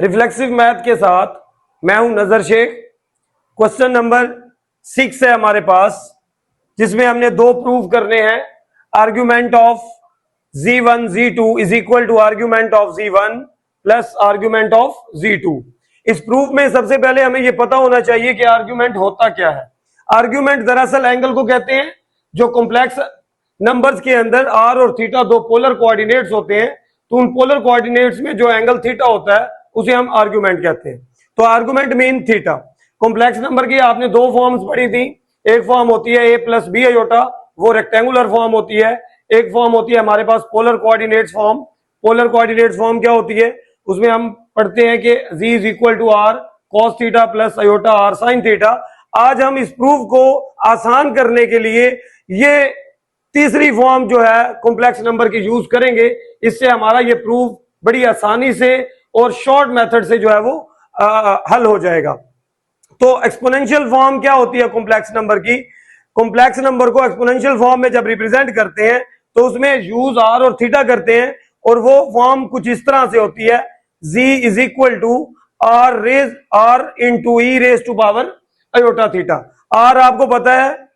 Reflexive math के साथ मैं हूं नजर शेख। क्वेश्चन नंबर 6 है हमारे पास, जिसमें हमने दो प्रूव करने हैं। Argument of z1 z2 is equal to argument of z1 plus argument of z2। इस प्रूफ में सबसे पहले हमें यह पता होना चाहिए कि आर्ग्यूमेंट होता क्या है। आर्ग्यूमेंट दरअसल एंगल को कहते हैं जो कॉम्प्लेक्स नंबर्स के अंदर r और थीटा दो पोलर कोऑर्डिनेट्स होते हैं, तो उन पोलर कोऑर्डिनेट्स में जो एंगल थीटा होता है उसे हम आर्ग्यूमेंट कहते हैं। तो argument mean theta. Complex number की आपने दो फॉर्म्स पढ़ी थी। एक फॉर्म होती है a प्लस बी आयोटा, वो रेक्टेंगुलर फॉर्म होती है। एक फॉर्म होती है हमारे पास polar coordinates form. Polar coordinates form क्या होती है? उसमें हम पढ़ते हैं कि z is equal to R cos theta plus iota R sine theta. आज हम इस प्रूफ को आसान करने के लिए ये तीसरी फॉर्म जो है कॉम्प्लेक्स नंबर की यूज करेंगे। इससे हमारा ये प्रूफ बड़ी आसानी से और शॉर्ट मेथड से जो है वो हल हो जाएगा। तो एक्सपोनेंशियल फॉर्म क्या होती है कॉम्प्लेक्स नंबर की? कॉम्प्लेक्स नंबर को एक्सपोनेंशियल फॉर्म में जब रिप्रेजेंट करते हैं तो उसमें यूज आर और थीटा करते हैं, और वो फॉर्म कुछ इस तरह से होती है, z is equal to r into e raise to power iota theta. R आपको पता है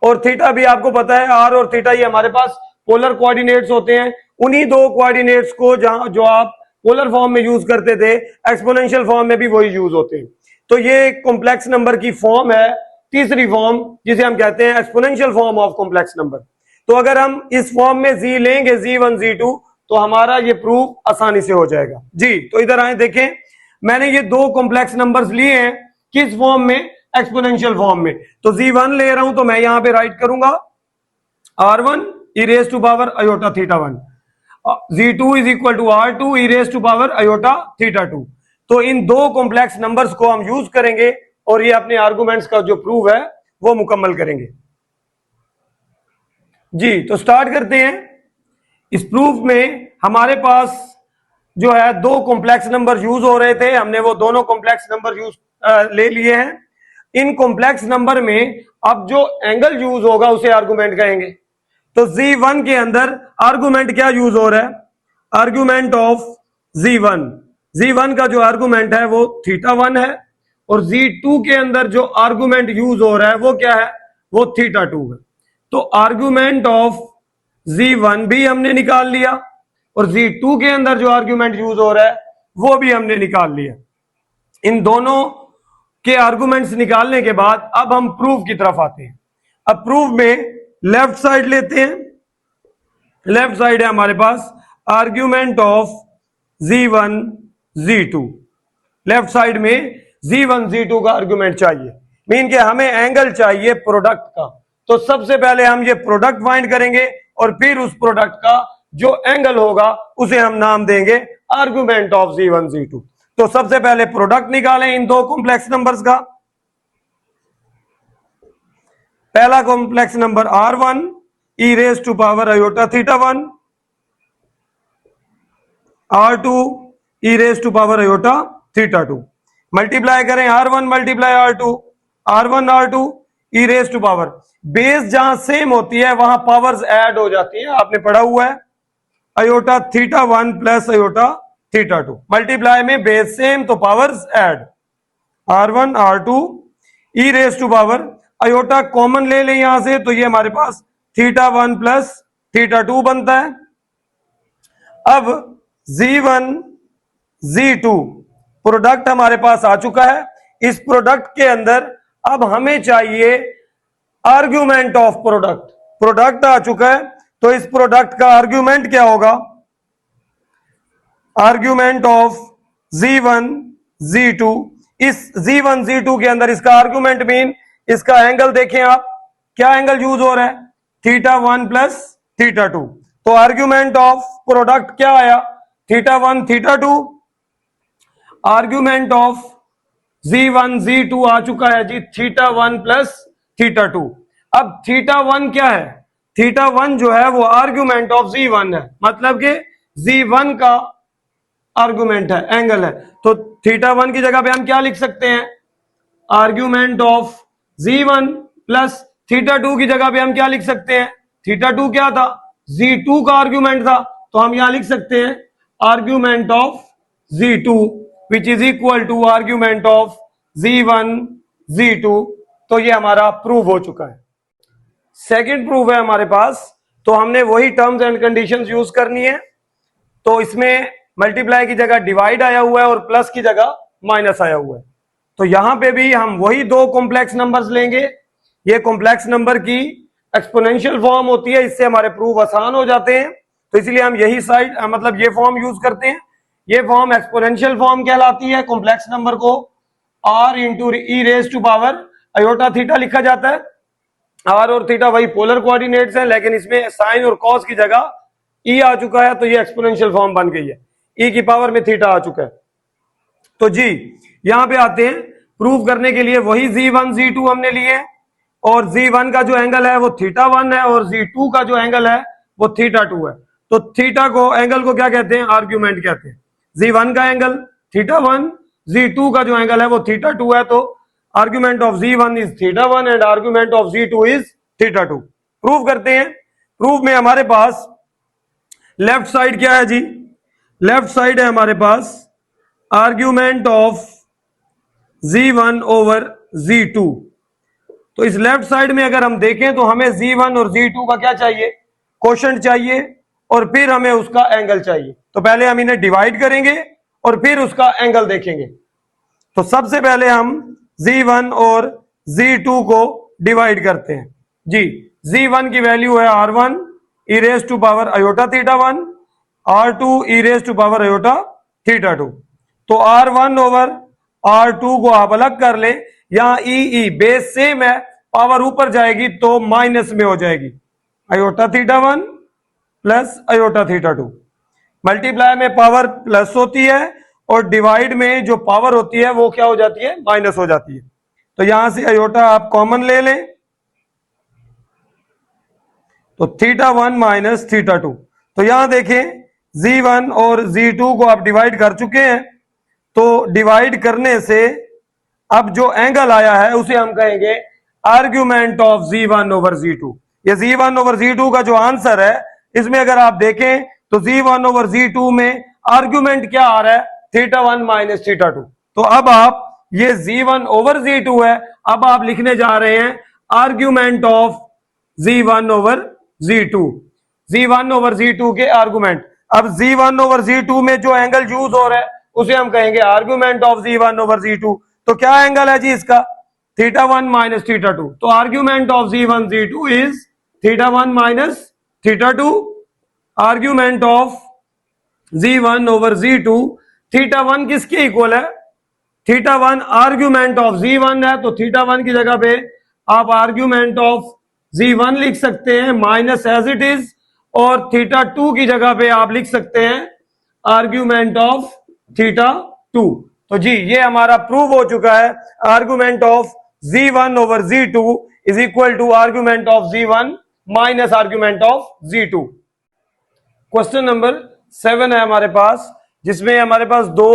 और थीटा भी आपको पता है। आर और थीटा ये हमारे पास पोलर कोऑर्डिनेट्स होते हैं। उन्हीं दो कोऑर्डिनेट्स को जहां जो आप पोलर फॉर्म में यूज करते थे, एक्सपोनेंशियल फॉर्म में भी वही यूज होते हैं। तो ये कॉम्प्लेक्स नंबर की फॉर्म है, तीसरी फॉर्म, जिसे हम कहते हैं exponential form of complex number. तो अगर हम इस फॉर्म में z लेंगे z1 z2, तो हमारा ये प्रूफ आसानी से हो जाएगा जी। तो इधर आए देखें, मैंने ये दो कॉम्प्लेक्स नंबर्स लिए हैं किस फॉर्म में? एक्सपोनेंशियल फॉर्म में। तो z1 ले रहा हूं तो मैं यहां पे राइट करूंगा r1 e raise to power iota theta 1, z2 is equal to r2 e raise to power iota theta 2। तो इन दो कॉम्प्लेक्स नंबर्स को हम यूज करेंगे और ये अपने आर्गुमेंट्स का जो प्रूफ है वो मुकम्मल करेंगे जी। तो स्टार्ट करते हैं। इस प्रूफ में हमारे पास जो है दो कॉम्प्लेक्स नंबर यूज हो रहे थे, हमने वो दोनों कॉम्प्लेक्स नंबर यूज ले लिए हैं। इन कॉम्प्लेक्स नंबर में अब जो एंगल यूज होगा उसे आर्गुमेंट कहेंगे। तो z1 के अंदर आर्गुमेंट क्या यूज हो रहा है? आर्गुमेंट ऑफ z1 का जो आर्गुमेंट है वो थीटा 1 है, और z2 के अंदर जो आर्गुमेंट यूज हो रहा है वो क्या है? वो थीटा 2 है। तो आर्गुमेंट ऑफ z1 भी हमने निकाल लिया, और z2 के अंदर जो आर्गुमेंट यूज हो रहा है वो भी हमने निकाल लिया। इन दोनों के आर्गुमेंट्स निकालने के बाद अब हम प्रूफ की तरफ आते हैं। अब प्रूफ में लेफ्ट साइड लेते हैं। लेफ्ट साइड है हमारे पास argument of z1 z2। Left side में z1 z2 का आर्ग्यूमेंट चाहिए, मीन के हमें एंगल चाहिए प्रोडक्ट का। तो सबसे पहले हम ये प्रोडक्ट फाइंड करेंगे और फिर उस प्रोडक्ट का जो एंगल होगा उसे हम नाम देंगे आर्ग्यूमेंट ऑफ z1 z2। तो सबसे पहले प्रोडक्ट निकालें इन दो कॉम्प्लेक्स नंबर्स का। पहला complex number r1 e raise to power iota theta 1, r2 e raise to power iota theta 2। Multiply करें r1 multiply r2, r1 r2 e raise to power. Base जहां same होती है वहां powers add हो जाती है, आपने पढ़ा हुआ है। Iota theta 1 plus iota theta 2। Multiply में बेस सेम तो powers add. r1 r2 e raise to power, iota common ले लें यहां से, तो ये हमारे पास थीटा 1 प्लस थीटा 2 बनता है। अब z1 z2 प्रोडक्ट हमारे पास आ चुका है। इस प्रोडक्ट के अंदर अब हमें चाहिए आर्ग्यूमेंट ऑफ प्रोडक्ट। प्रोडक्ट आ चुका है, तो इस प्रोडक्ट का आर्ग्यूमेंट क्या होगा? Argument of z1 z2। इस z1 z2 के अंदर इसका आर्ग्यूमेंट मीन इसका एंगल देखें आप, क्या एंगल यूज हो रहा है? Theta 1 plus theta 2। तो आर्ग्यूमेंट ऑफ प्रोडक्ट क्या आया? Theta 1 theta 2। Argument of z1 z2 आ चुका है जी, थीटा 1 प्लस थीटा 2। अब थीटा 1 क्या है? थीटा 1 जो है वो आर्ग्यूमेंट ऑफ z1 है, मतलब कि z1 का आर्ग्यूमेंट है, एंगल है। तो थीटा 1 की जगह पे हम क्या लिख सकते हैं? Argument of z1 plus theta 2 की जगह पे हम क्या लिख सकते हैं? थीटा 2 क्या था? z2 का आर्ग्यूमेंट था, तो हम यहां लिख सकते हैं argument of z2 which is equal to argument of z1 z2। तो ये हमारा प्रूव हो चुका है। सेकंड प्रूफ है हमारे पास, तो हमने वही टर्म्स एंड कंडीशंस यूज करनी है। तो इसमें मल्टीप्लाई की जगह डिवाइड आया हुआ है और प्लस की जगह माइनस आया हुआ है। तो यहां पे भी हम वही दो कॉम्प्लेक्स नंबर्स लेंगे। ये कॉम्प्लेक्स नंबर की एक्सपोनेंशियल फॉर्म होती है, इससे हमारे प्रूफ आसान हो जाते हैं। तो इसलिए हम यही साइड मतलब ये फॉर्म यूज करते हैं। ये फॉर्म एक्सपोनेंशियल फॉर्म कहलाती है। कॉम्प्लेक्स नंबर को r into e raise to power iota theta लिखा जाता है। r और थीटा वही पोलर कोऑर्डिनेट्स हैं, लेकिन इसमें साइन और कॉस की जगह e आ चुका है, तो ये एक्सपोनेंशियल फॉर्म बन गई है। e की पावर में थीटा आ चुका है। तो जी यहां पे आते हैं प्रूव करने के लिए। वही z1 z2 हमने लिए और z1 का जो एंगल है वो θ1 है और z2 का जो एंगल है वो θ2 है। तो थीटा को एंगल को क्या कहते हैं? आर्ग्यूमेंट कहते हैं। z1 का एंगल θ1, z2 का जो एंगल है वो θ2 है। तो argument of z1 is θ1 and argument of z2 is θ2। Prove करते हैं। प्रूफ में हमारे पास लेफ्ट साइड क्या है जी? लेफ्ट साइड है हमारे पास argument of z1 over z2। तो इस लेफ्ट साइड में अगर हम देखें तो हमें z1 और z2 का क्या चाहिए? कोशेंट चाहिए और फिर हमें उसका एंगल चाहिए। तो पहले हम इन्हें डिवाइड करेंगे और फिर उसका एंगल देखेंगे। तो सबसे पहले हम z1 और z2 को डिवाइड करते हैं जी। z1 की वैल्यू है r1 e raise to power iota θ1, r2 e raise to power iota θ2। तो r1 ओवर r2 को आप अलग कर ले। यहां ई बेस सेम है, पावर ऊपर जाएगी तो माइनस में हो जाएगी। Iota θ1 plus iota θ2। मल्टीप्लाई में पावर प्लस होती है और डिवाइड में जो पावर होती है वो क्या हो जाती है? माइनस हो जाती है। तो यहां से अयोटा आप कॉमन ले लें तो θ1 माइनस θ2। तो यहां देखें z1 और z2 को आप डिवाइड कर चुके हैं। तो डिवाइड करने से अब जो एंगल आया है उसे हम कहेंगे argument of z1 over z2। ये z1 ओवर z2 का जो आंसर है, इसमें अगर आप देखें तो z1 ओवर z2 में आर्ग्यूमेंट क्या आ रहा है? θ1 माइनस θ2। तो अब आप ये z1 ओवर z2 है, अब आप लिखने जा रहे हैं argument of z1 over z2। z1 over z2 के आर्गुमेंट। अब z1 ओवर z2 में जो एंगल यूज हो रहा है उसे हम कहेंगे argument of z1 over z2। तो क्या एंगल है जी इसका? θ1 माइनस θ2। तो argument of z1 z2 is θ1 minus θ2। Argument of z1 over z2। θ1 किसके इक्वल है? θ1 आर्ग्यूमेंट ऑफ z1 है, तो θ1 की जगह पे आप आर्ग्यूमेंट ऑफ z1 लिख सकते हैं माइनस एज इट इज, और θ2 की जगह पे आप लिख सकते हैं आर्ग्यूमेंट ऑफ θ2। तो जी ये हमारा प्रूव हो चुका है। Argument of z1 over z2 is equal to argument of z1 minus argument of z2। Question number 7 है हमारे पास, जिसमें हमारे पास दो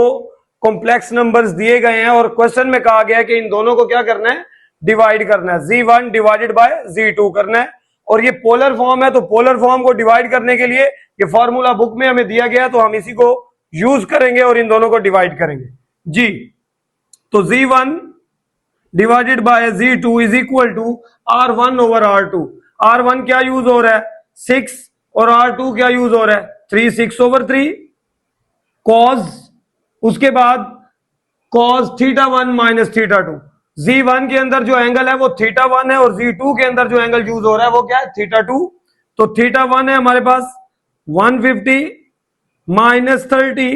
कॉम्प्लेक्स नंबर्स दिए गए हैं और क्वेश्चन में कहा गया है कि इन दोनों को क्या करना है? डिवाइड करना है। z1 डिवाइडेड बाय z2 करना है। और ये पोलर फॉर्म है, तो पोलर फॉर्म को डिवाइड करने के लिए ये फॉर्मूला बुक में हमें दिया गया, तो हम इसी को यूज करेंगे और इन दोनों को डिवाइड करेंगे जी। तो z1 divided by z2 is equal to r1 over r2। r1 क्या यूज हो रहा है? 6 और r2 क्या यूज हो रहा है? 3। 6 ओवर 3 cos, उसके बाद cos θ1 माइनस θ2। z1 के अंदर जो एंगल है वो θ1 है और z2 के अंदर जो एंगल यूज हो रहा है वो क्या है? θ2। तो θ1 है हमारे पास 150 minus 30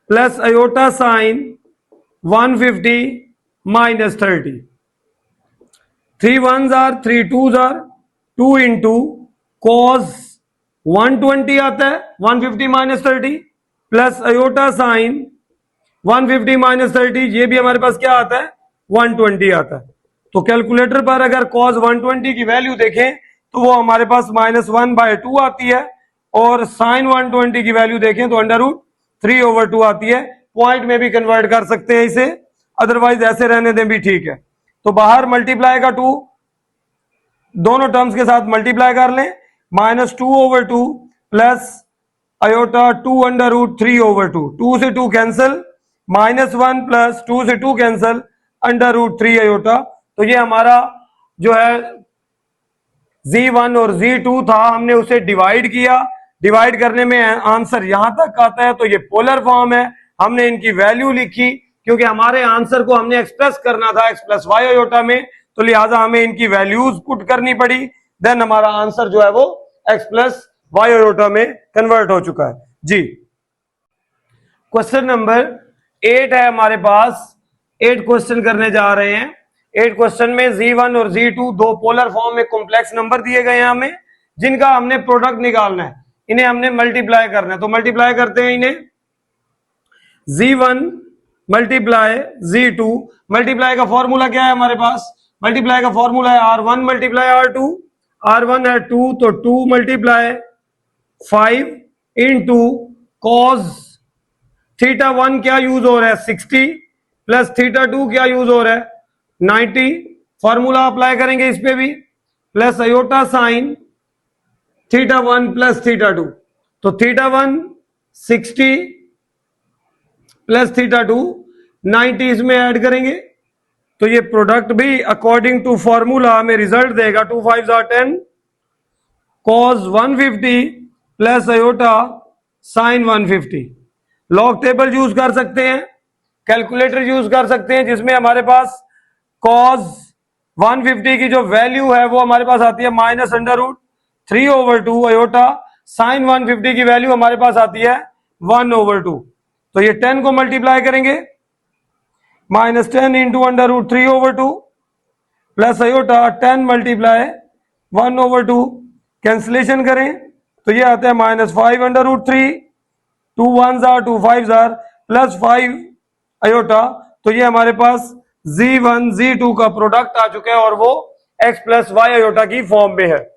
plus iota sine 150 minus 30। 3 1s are 3 2s are 2 into cos 120 आता है 150 minus 30 plus iota sine 150 minus 30, ये भी हमारे पास क्या आता है? 120 आता है। तो कैलकुलेटर पर अगर cos 120 की वैल्यू देखें तो वो हमारे पास -1/2 आती है, और साइन 120 की वैल्यू देखें तो √3 ओवर 2 आती है। पॉइंट में भी कन्वर्ट कर सकते हैं इसे, अदरवाइज ऐसे रहने दें भी ठीक है। तो बाहर मल्टीप्लाई का 2 दोनों टर्म्स के साथ मल्टीप्लाई कर लें, -2 ओवर 2 प्लस अयोटा 2/√3/2, 2 से 2 कैंसिल, -1 प्लस 2 से 2 कैंसिल, √3 अयोटा। तो ये हमारा जो है Z1 और Z2 था, हमने उसे डिवाइड किया, डिवाइड करने में आंसर यहां तक आता है, तो ये पोलर फॉर्म है। हमने इनकी वैल्यू लिखी क्योंकि हमारे आंसर को हमने एक्सप्रेस करना था x प्लस वाई अयोटा में, तो लिहाजा हमें इनकी वैल्यूज पुट करनी पड़ी। देन हमारा आंसर जो है वो x प्लस वाई अयोटा में कन्वर्ट हो चुका है जी। क्वेश्चन नंबर 8 है हमारे पास। 8 क्वेश्चन करने जा रहे हैं। 8 क्वेश्चन में Z1 और Z2 दो पोलर फॉर्म में कॉम्प्लेक्स नंबर दिए गए हैं हमें, जिनका हमने प्रोडक्ट निकालना है, इन्हें हमने मल्टीप्लाई करना है। तो मल्टीप्लाई करते हैं इन्हें, Z1 मल्टीप्लाई Z2। मल्टीप्लाई का फॉर्मूला क्या है हमारे पास? मल्टीप्लाई का फॉर्मूला है R1 मल्टीप्लाई R2। R1 है 2, तो 2 मल्टीप्लाई 5 इंटू कॉस थीटा 1 क्या यूज हो रहा है 60 प्लस थीटा 2 क्या यूज हो रहा है 90। फॉर्मूला अप्लाई करेंगे इस पे भी, plus iota sine theta 1 plus theta 2। तो थीटा 1 60 प्लस थीटा 2 90 इसमें ऐड करेंगे, तो ये प्रोडक्ट भी अकॉर्डिंग टू फॉर्मूला हमें रिजल्ट देगा 2 5 10 cos 150 plus iota sine 150। Log table use कर सकते हैं, कैलकुलेटर यूज कर सकते हैं, जिसमें हमारे पास कॉस 150 की जो वैल्यू है वो हमारे पास आती है -√3/2 अयोटा। साइन 150 की वैल्यू हमारे पास आती है 1/2। तो ये 10 को मल्टीप्लाई करेंगे, -10 into √3/2 plus iota 10 multiply 1/2। Cancellation करें तो ये आता है -5/√3, 2 1s are 2 5s are plus 5 aorta. तो ये हमारे पास Z1 Z2 का प्रोडक्ट आ चुका है और वो x प्लस वाई अयोटा की फॉर्म में है।